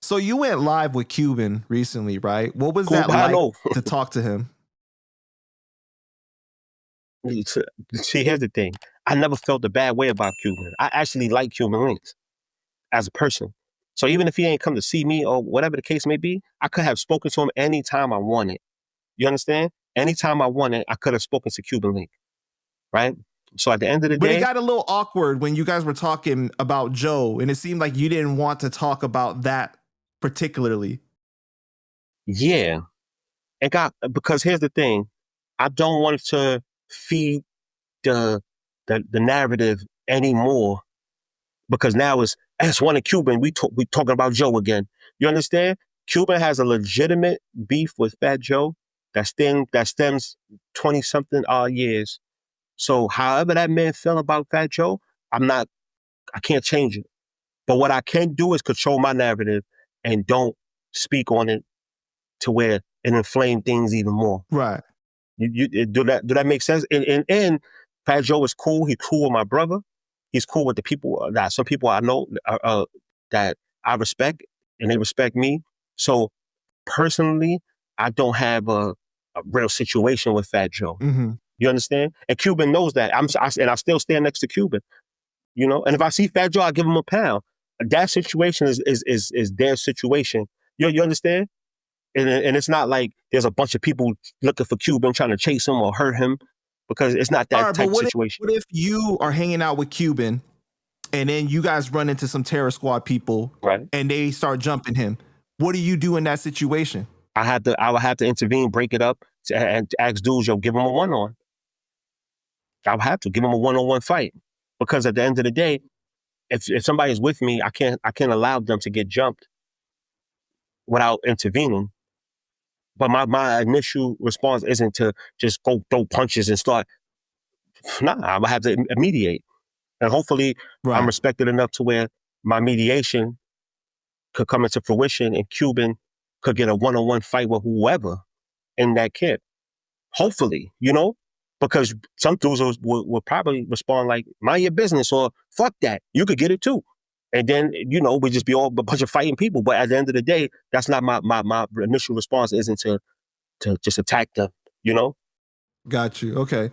So you went live with Cuban recently, right? What was that like to talk to him? See, here's the thing. I never felt a bad way about Cuban. I actually like Cuban Links as a person. So even if he ain't come to see me or whatever the case may be, I could have spoken to him anytime I wanted. You understand? Anytime I wanted, I could have spoken to Cuban Link, right? So at the end of the day... But it got a little awkward when you guys were talking about Joe, and it seemed like you didn't want to talk about that particularly. Yeah. Because here's the thing. I don't want to feed the narrative anymore, because now it's S1 and Cuban. We talking about Joe again. You understand? Cuban has a legitimate beef with Fat Joe that stems 20-something odd years. So however that man felt about Fat Joe, I can't change it. But what I can do is control my narrative and don't speak on it to where it inflame things even more. Right. Do that make sense? And Fat Joe is cool. He's cool with my brother. He's cool with the people some people I know that I respect, and they respect me. So personally, I don't have a real situation with Fat Joe. Mm-hmm. You understand? And Cuban knows that. And I still stand next to Cuban. You know, and if I see Fat Joe, I give him a pound. That situation is their situation. You understand? And it's not like there's a bunch of people looking for Cuban trying to chase him or hurt him, because it's not that type of situation. What if you are hanging out with Cuban and then you guys run into some terror squad people, right, and they start jumping him? What do you do in that situation? I would have to intervene, break it up, and ask dudes, yo, give him a one-on. I would have to give him a one-on-one fight, because at the end of the day, if somebody's with me, I can't allow them to get jumped without intervening. But my initial response isn't to just go throw punches and start. Nah, I would have to mediate. And hopefully I'm respected enough to where my mediation could come into fruition and Cuban could get a one-on-one fight with whoever in that camp. Hopefully, you know? Because some dudes will probably respond like, mind your business, or fuck that. You could get it too. And then, you know, we just be all a bunch of fighting people. But at the end of the day, that's not my initial response isn't to just attack them, you know? Got you. Okay.